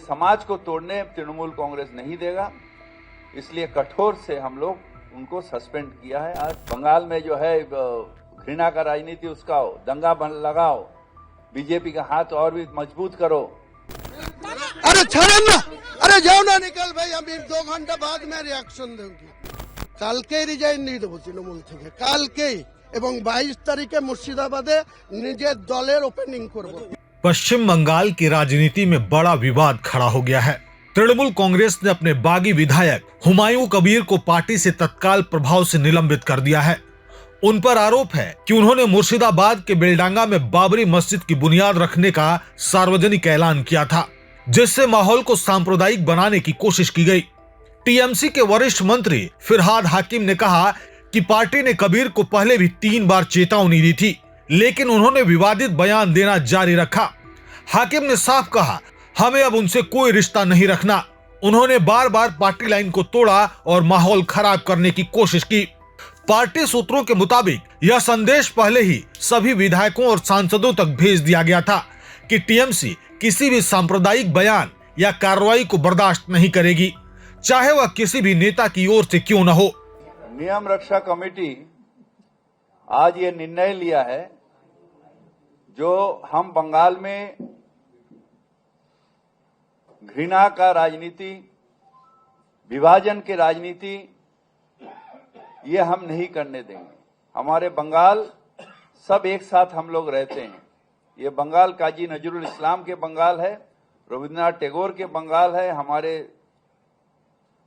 समाज को तोड़ने तृणमूल कांग्रेस नहीं देगा, इसलिए कठोर से हम लोग उनको सस्पेंड किया है। आज बंगाल में जो है घृणा का राजनीति उसका हो, दंगा लगाओ, बीजेपी का हाथ और भी मजबूत करो। अरे ছাড়েন না, अरे जाओ ना निकल भाई, अभी 2 घंटा बाद में रिएक्शन दूंगी। কালকেই রিজাইন নিয়ে দেবো তৃণমূল থেকে, কালকেই, এবং 22 তারিখে মুর্শিদাবাদে নিজের দলের ওপেনিং করব। पश्चिम बंगाल की राजनीति में बड़ा विवाद खड़ा हो गया है। तृणमूल कांग्रेस ने अपने बागी विधायक हुमायूं कबीर को पार्टी से तत्काल प्रभाव से निलंबित कर दिया है। उन पर आरोप है कि उन्होंने मुर्शिदाबाद के बेलडांगा में बाबरी मस्जिद की बुनियाद रखने का सार्वजनिक ऐलान किया था, जिससे माहौल को सांप्रदायिक बनाने की कोशिश की गई। टीएमसी के वरिष्ठ मंत्री फिरहाद हाकिम ने कहा कि पार्टी ने कबीर को पहले भी 3 बार चेतावनी दी थी, लेकिन उन्होंने विवादित बयान देना जारी रखा। हाकिम ने साफ कहा, हमें अब उनसे कोई रिश्ता नहीं रखना। उन्होंने बार बार पार्टी लाइन को तोड़ा और माहौल खराब करने की कोशिश की। पार्टी सूत्रों के मुताबिक यह संदेश पहले ही सभी विधायकों और सांसदों तक भेज दिया गया था कि टीएमसी किसी भी सांप्रदायिक बयान या कार्रवाई को बर्दाश्त नहीं करेगी, चाहे वह किसी भी नेता की ओर से क्यों न हो। नियम रक्षा कमेटी आज ये निर्णय लिया है, जो हम बंगाल में घृणा का राजनीति, विभाजन की राजनीति, ये हम नहीं करने देंगे। हमारे बंगाल सब एक साथ हम लोग रहते हैं। ये बंगाल काजी नजरुल इस्लाम के बंगाल है, रविंद्रनाथ टैगोर के बंगाल है, हमारे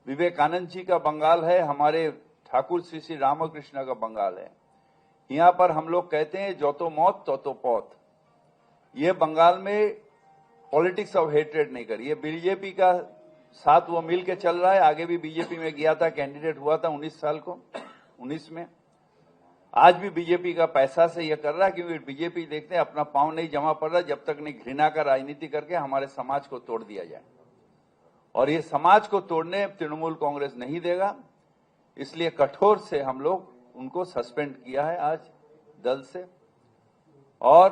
विवेकानंद जी का बंगाल है, हमारे ठाकुर श्री श्री रामकृष्ण का बंगाल है। यहाँ पर हम लोग कहते हैं जो तो मौत तो पौत। ये बंगाल में पॉलिटिक्स ऑफ हेट्रेड नहीं करी। ये बीजेपी का साथ वो मिल के चल रहा है। आगे भी बीजेपी में गया था, कैंडिडेट हुआ था 19 साल को, 19 में। आज भी बीजेपी का पैसा से ये कर रहा है, क्योंकि बीजेपी देखते हैं अपना पांव नहीं जमा पड़ रहा जब तक नहीं घृणा का राजनीति करके हमारे समाज को तोड़ दिया जाए। और ये समाज को तोड़ने तृणमूल कांग्रेस नहीं देगा, इसलिए कठोर से हम लोग उनको सस्पेंड किया है आज दल से। और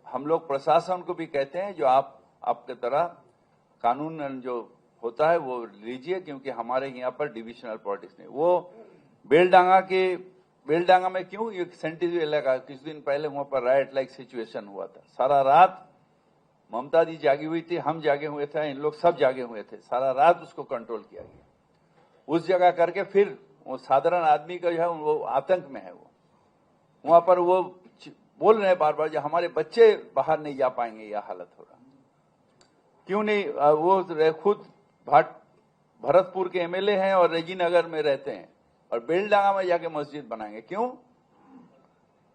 हम लोग प्रशासन को भी कहते हैं जो आपके तरह कानून जो होता है वो लीजिए, क्योंकि हमारे यहाँ पर डिविजनल पॉलिटिक्स नहीं। वो बेलडांगा में क्यों, ये सेंटिनरी इलाका, कुछ दिन पहले वहां पर राइट लाइक सिचुएशन हुआ था। सारा रात ममता जी जागी हुई थी, हम जागे हुए थे, इन लोग सब जागे हुए थे, सारा रात उसको कंट्रोल किया गया। उस जगह करके फिर वो साधारण आदमी का जो है वो आतंक में है। वो वहां पर वो बोल रहे हैं बार बार जो हमारे बच्चे बाहर नहीं जा पाएंगे, यह हालत हो रहा। क्यों नहीं, वो खुद भरतपुर के एमएलए हैं और रेजीनगर में रहते हैं और बेलडांगा में जाके मस्जिद बनाएंगे। क्यों?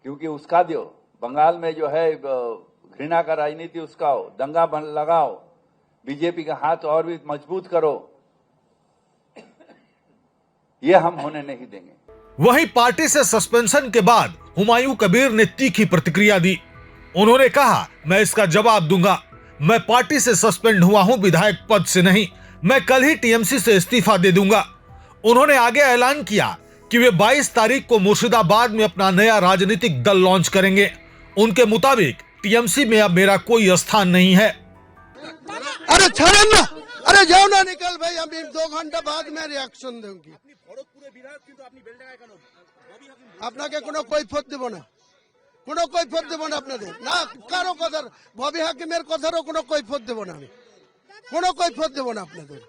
क्योंकि उसका जो बंगाल में जो है घृणा का राजनीति उसका हो, दंगा लगाओ, बीजेपी का हाथ और भी मजबूत करो, ये हम होने नहीं देंगे। वहीं पार्टी से सस्पेंशन के बाद हुमायूं कबीर ने तीखी प्रतिक्रिया दी। उन्होंने कहा, मैं इसका जवाब दूंगा। मैं पार्टी से सस्पेंड हुआ हूं, विधायक पद से नहीं। मैं कल ही टीएमसी से इस्तीफा दे दूंगा। उन्होंने आगे ऐलान किया कि वे 22 तारीख को मुर्शिदाबाद में अपना नया राजनीतिक दल लॉन्च करेंगे। उनके मुताबिक टीएमसी में अब मेरा कोई स्थान नहीं है। अरे ছাড়েন না, अरे जाओ ना निकल भाई, अभी 2 घंटा बाद में रिएक्शन दूंगी। আপনাকে কোনো কৈফিয়ত দেব না, কোনো কৈফিয়ত দেব না আপনাদের, না কারো কথার, ববি হাকিমের কথারও কোনো কৈফিয়ত দেব না, আমি কোনো কৈফিয়ত দেব না আপনাদের।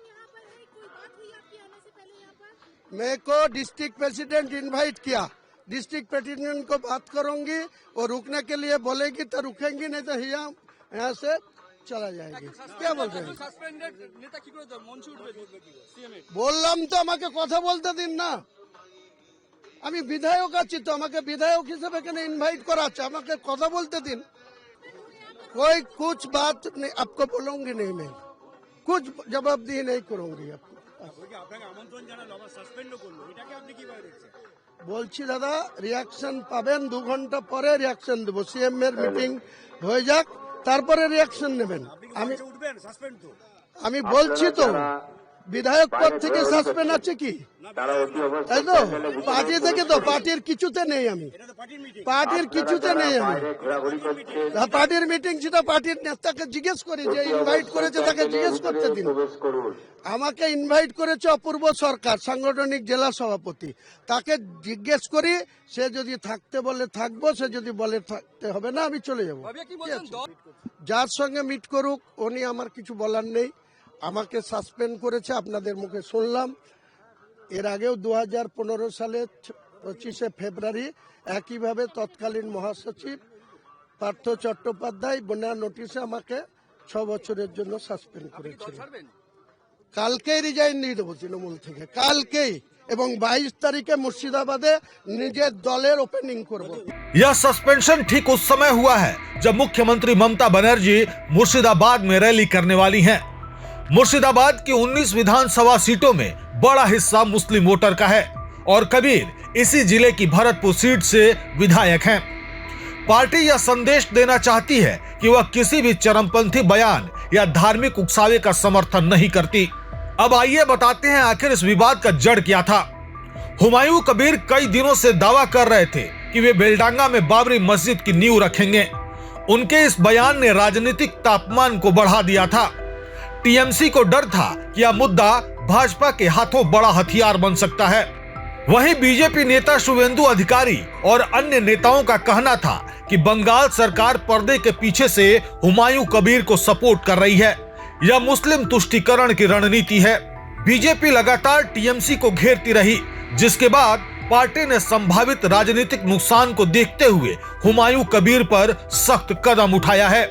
मेरे को डिस्ट्रिक्ट प्रेसिडेंट इनवाइट किया, डिस्ट्रिक्ट प्रेसिडेंट को बात करूंगी, वो रुकने के लिए बोलेगी तो रुकेंगी, नहीं तो यहाँ से चला जाएगी। क्या बोलते हैं? বললাম তো আমাকে কথা বলতে দিন না, আমি বিধায়ক আছি তো, আমাকে বিধায়ক হিসেবে কেন ইনভাইট করা আছে, আমাকে কথা বলতে দিন। कोई कुछ बात नहीं आपको बोलूंगी, नहीं मैं कुछ जवाबदेही नहीं करूंगी आपको। বলছি দাদা, রিয়াকশন পাবেন 2 ঘন্টা পরে রিয়াকশন দেবো। সিএম এর মিটিং হয়ে যাক, তারপরে রিয়াকশন নেবেন। আমি বলছি তো বিধায়ক পদ থেকে সাসপেন্ড আছে কি? তাই তো পার্টি থেকে তো পার্টির কিছুতে নেই আমি, পার্টির কিছুতে নেই আমি। পার্টির মিটিং সেটা পার্টির নেতাকে জিজ্ঞেস করি, যে ইনভাইট করেছে তাকে জিজ্ঞেস করতে দিন। আমাকে ইনভাইট করেছে অপূর্ব সরকার, সাংগঠনিক জেলা সভাপতি, তাকে জিজ্ঞেস করি। সে যদি থাকতে বলে থাকবো, সে যদি বলে থাকতে হবে না আমি চলে যাবো। যার সঙ্গে মিট করুক, উনি আমার কিছু বলার নেই। আমাকে সাসপেন্ড করেছে, আপনাদের মুখে শুনলাম। এর আগেও 2015 সালে 25শে ফেব্রুয়ারি একইভাবে তৎকালীন মহাসচিব পার্থ চট্টোপাধ্যায় বিনা নোটিশে আমাকে 6 বছরের জন্য সাসপেন্ড করেছিল। কালকেই রিজাইন দিয়ে দেবো তৃণমূল থেকে, কালকেই, এবং 22 তারিখে মুর্শিদাবাদে নিজের দলের ওপেনিং করব। यह सस्पेंशन ठीक उस समय हुआ है जब मुख्यमंत्री ममता बनर्जी मुर्शिदाबाद में रैली करने वाली हैं। मुर्शिदाबाद की 19 विधानसभा सीटों में बड़ा हिस्सा मुस्लिम वोटर का है और कबीर इसी जिले की भरतपुर सीट से विधायक हैं। पार्टी यह संदेश देना चाहती है कि वह किसी भी चरमपंथी बयान या धार्मिक उकसावे का समर्थन नहीं करती। अब आइए बताते हैं आखिर इस विवाद का जड़ क्या था। हुमायूं कबीर कई दिनों से दावा कर रहे थे कि वे बेलडांगा में बाबरी मस्जिद की नींव रखेंगे। उनके इस बयान ने राजनीतिक तापमान को बढ़ा दिया था। टीएमसी को डर था कि यह मुद्दा भाजपा के हाथों बड़ा हथियार बन सकता है। वहीं बीजेपी नेता शुभेंदु अधिकारी और अन्य नेताओं का कहना था कि बंगाल सरकार पर्दे के पीछे से हुमायूं कबीर को सपोर्ट कर रही है। यह मुस्लिम तुष्टीकरण की रणनीति है। बीजेपी लगातार टीएमसी को घेरती रही, जिसके बाद पार्टी ने संभावित राजनीतिक नुकसान को देखते हुए हुमायूं कबीर पर सख्त कदम उठाया है।